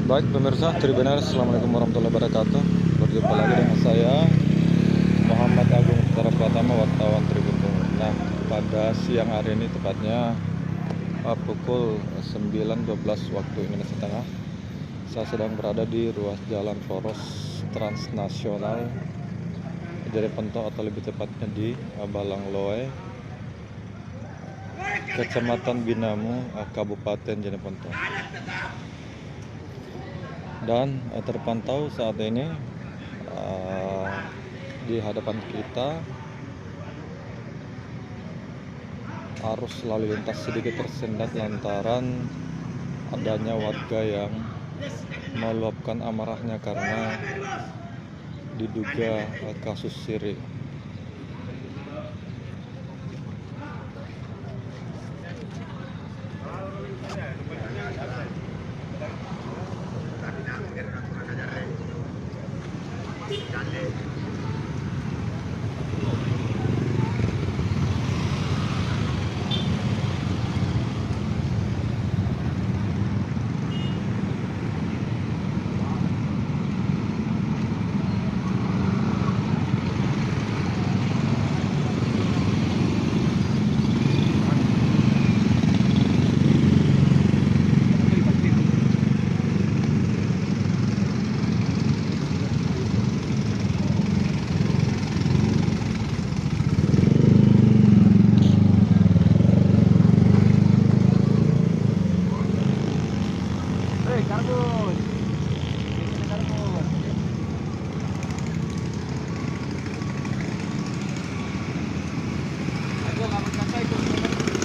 Baik pemirsa Tribuners, Assalamualaikum warahmatullahi wabarakatuh. Berjumpa lagi dengan saya Muhammad Agung Putra Pratama, wartawan Tribun Timur. Nah, pada siang hari ini tepatnya pukul 9.12 waktu Indonesia Tengah, saya sedang berada di ruas jalan poros transnasional Jeneponto, atau lebih tepatnya di Balangloe, Kecamatan Binamu, Kabupaten Jeneponto. Dan terpantau saat ini di hadapan kita arus lalu lintas sedikit tersendat lantaran adanya warga yang meluapkan amarahnya karena diduga kasus siri.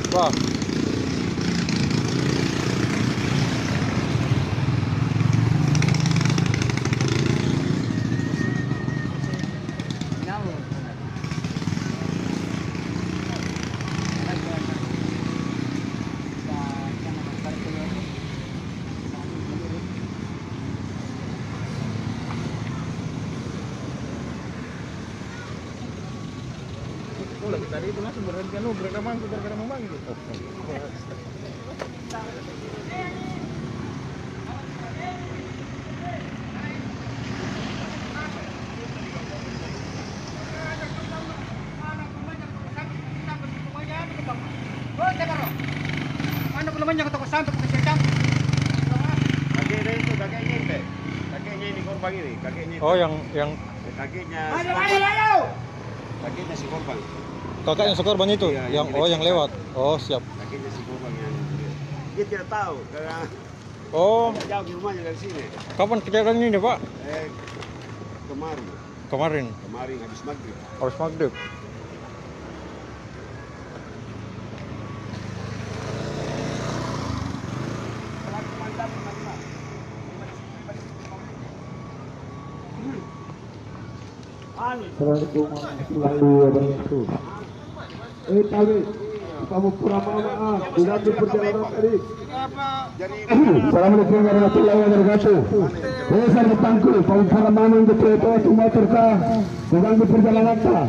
Wah. Lagi tadi itu langsung berhenti berenang gara-gara memanggil. Mana belum banyak toko sampai ke cerita. Kakeknya itu kakeknya ini korban ini, kakeknya. Oh, yang kakeknya. Kakeknya si korban. kakak yang sekorban itu, Iya, yang lewat. Oh, siap. Kakeknya si korban yang dia tidak tahu karena Oh, jauh di rumahnya dari sini. kapan kejadian ini, Pak? Kemarin Kemarin, habis maghrib. harus maghrib. Assalamualaikum warahmatullahi wabarakatuh. Kami kamu pura-pura dengan di perjalanan tadi. Assalamualaikum warahmatullahi wabarakatuh. Besar petangku, kamu pura-pura di kereta motor kah? Dengan di perjalanan kah?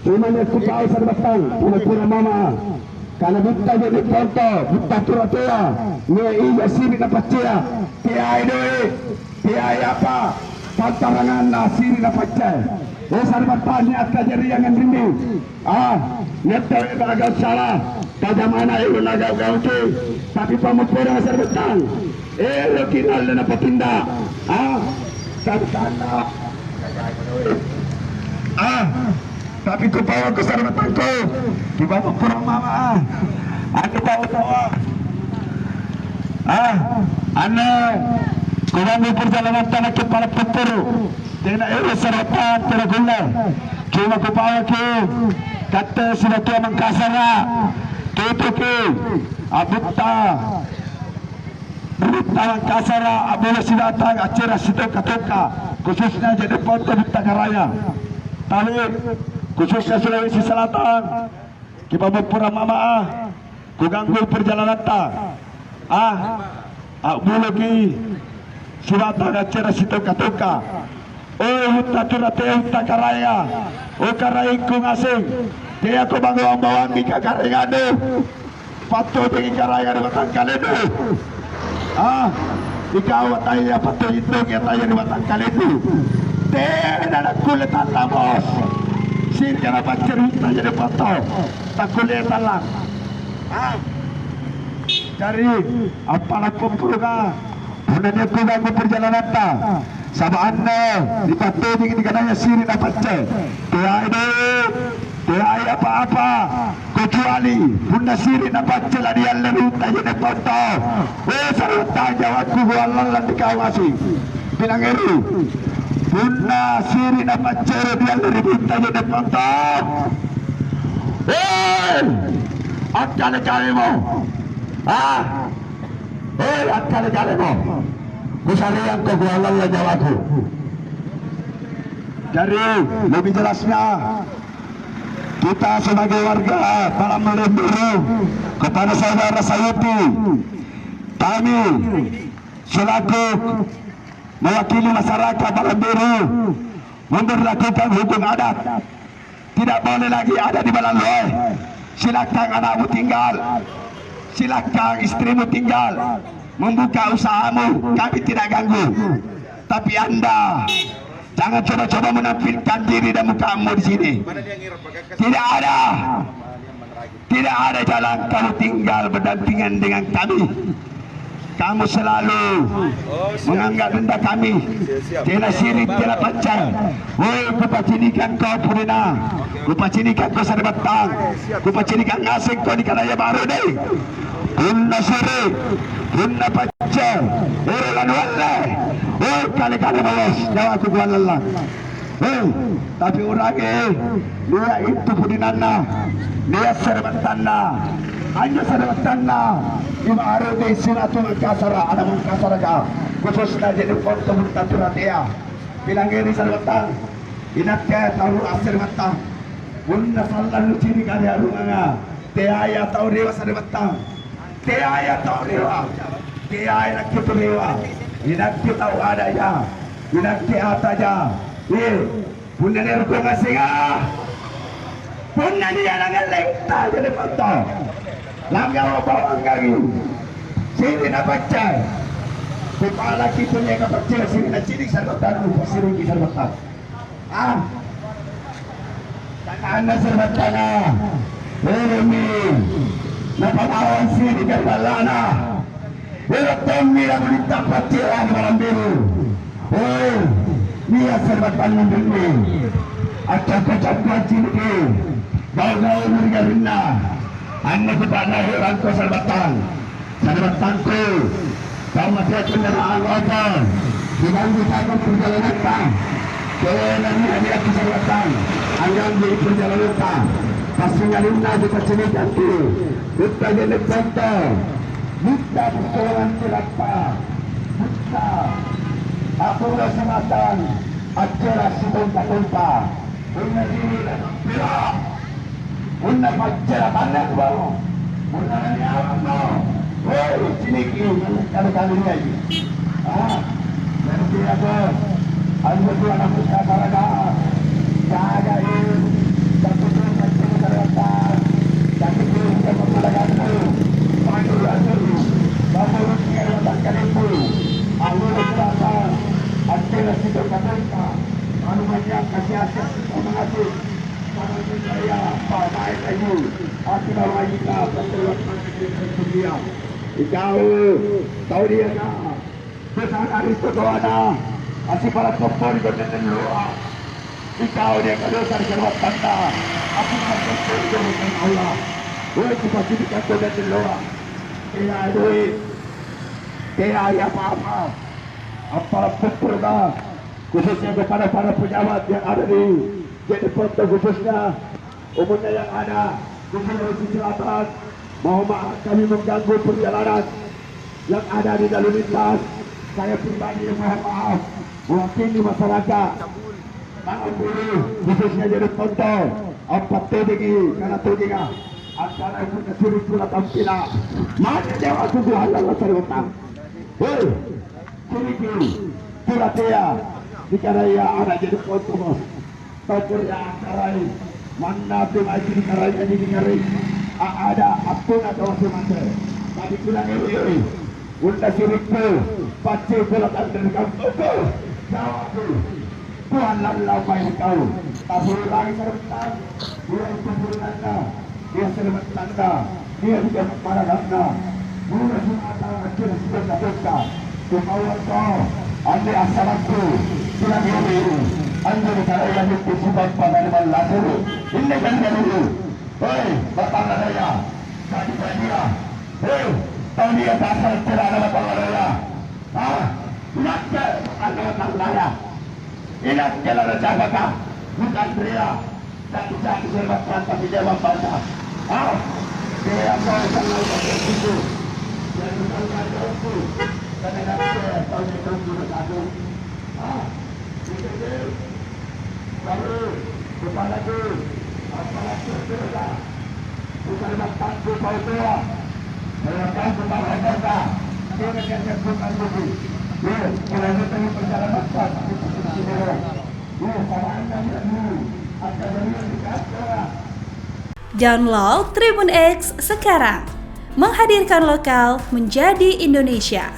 Cuma yang kupau sarbatang, kamu pura-mama. Karena buta jadi foto, buta turatea, nia iya sini dapat cia, tiai doi, tiai apa? Pantarangan nasiri dapat cia. Besar batanya kejadian ini. Nyetel itu agak salah. Pada mana itu agak gauti. Tapi pamupura besar betang. Lo kinal dan apa tindak. Sana. Tapi ku bawa ke besar betangku. Di pamupura mama. Aku bawa. Kurang perjalanan tanah kepala pepuru. Dengan era sarapan terguna. Cuma kupawa ke kata sudah tua mengkasara. Itu ke abutta. Abutta mengkasara. Abola sudah datang acara situ katoka. Khususnya jadi foto di Tagaraya. Tapi khususnya Sulawesi Selatan. Kita berpura mama. Kuganggu perjalanan ta. Abola ke sudah datang acara situ katoka. Hutta turate hutta karaya. Karai kung asing. Kaya ko bangawang bawang di kakaringado. Pato tingin karaya na matangkal ito. ikaw at tayo patuloy itlog at tayo ni Watang Kalitu. Tena na kulitan lang, boss. Sini na pagkirita niya ni Pato. Takulitan lang. Dari apalah pempuruga Punanya kuda ke perjalanan ta sama anda di patuh di kananya siri dapat cek tiada apa-apa kecuali bunda siri dapat celah dia leru tanya de foto serta jawabku wallan dikawasi bilang eru bunda siri dapat celah dia leru tanya de foto akan kalimu kali mo kusarian ko gualan la nyawaku. Jadi lebih jelasnya kita sebagai warga Palang Biru kepada saudara Sayuti, kami selaku mewakili masyarakat Palang Biru memberlakukan hukum adat. Tidak boleh lagi ada di Balanloe. Silakan anakmu tinggal, silakan istrimu tinggal, membuka usahamu, kami tidak ganggu. Tapi Anda jangan coba-coba menampilkan diri dan mukamu di sini. Tidak ada jalan kamu tinggal berdampingan dengan kami. Kamu selalu menganggap benda kami tidak sirik, tidak pancang. Woi, kupacinikan kau Purina, kupacinikan kau Sarbatang, kupacinikan ngasih kau di Karaya Baru deh. Bunda sirik, bunda pancang, urulan wala. Woi, kali-kali balas, jawab aku gua lelang. Tapi orang dia itu Purinana, dia Sarbatana. Hanya Sarbatana Ima arti sinatung kasara ada mengkasara ka khususnya jadi foto mutaturatnya bilang ini Sarbatang inatnya tahu asir mata bunda sallan lucini karya rumanga teaya tahu dewa Sarbatang teaya tahu dewa teaya nak kita dewa inatnya tahu ada ya inatnya ada ya bunda nerko ngasinga bunda dia nangeleng tak jadi foto langgar bawang kaki sini nak baca kepala kita ni agak kecil sini nak cilik Sarbatang sini kita Sarbatang anda Sarbatang ini napatawan sini ke balana ini temi yang ditapat jalan Palang Biru ni Sarbatang ini acak-acak cilik gaul-gaul mereka Anda kepada orang kau Sarbatang Sarbatangku kau masih kendaraan apa diganggu takut perjalanan kau kewenangan hanya ke Sarbatang anggang di perjalanan kau pastinya luna di kecilikan itu kita jadi contoh kita pertolongan siapa kita aku rasamatan acara sitonta-tonta punya diri dan bilang Una pacara banyak baru, una ni awak no. Hei, sini kini kali ni lagi. Nanti apa? Anda tu anak kita sarada. Jaga ini, satu tu macam Sarbatang, satu tu kita pemalakan tu. Pandu rasa tu, bapak kita datang kali tu. Aku berasa, ada nasi terkata. Anu macam kasih asyik, mengatur. Saya Pak Baik Ayu aku baru lagi tak dia ikaw tahu dia na pesan aristo kawana asih para kompor di dengan doa ikaw dia kalau Sarbatang aku bersyukur dengan Allah boleh dipastikan kau dengan doa tidak duit tidak apa-apa apalah pemperda khususnya kepada para pejabat yang ada di jadi foto khususnya umumnya yang ada di Sulawesi Selatan. Mohon maaf kami mengganggu perjalanan yang ada di lalu lintas. Saya pribadi mohon maaf mewakili masyarakat Palang Biru khususnya jadi foto 4 tinggi karena tudingan antara punya suri-suri tampila mana jawab suku halal Sarbatang suri-suri suratia dikaraya ada jadi foto bos Topur yang karai, mana tu maju di karai jadi di karai. Ada apa atau macam mana? Tadi pulang Unda sirikmu, pasti belakang dari kampungku. Jawabku, Tuhan lamai kau. Tapi lagi serempak, dia kumpulkannya, dia serempak, dia juga marahnya. Mula semata kecil sudah dosa. Kemauan kau, anda asalku, silang ini. Anda bicara yang itu sebab pada lalu. Ini kan dulu. Hei, Bapak Raya, tadi dia. Hei, tahu dia dasar cerana Bapak Raya. Ingat ke Bapak Raya. Ingat ke Raya bukan pria. Tapi saya sebabkan tapi dia membaca. Dia mau kenal itu. Dan bukan itu. Kadang-kadang tahu dia tunggu satu. Itu baru kepala tu, kepala tu sudah. Bukan makan tu kau tua. Makan tu makan kita. Dia kerja bukan tu. Kalau kita ni perjalanan makan, kita sini orang. Sama anda ni, anda ni dekat orang. Download Tribun X sekarang, menghadirkan lokal menjadi Indonesia.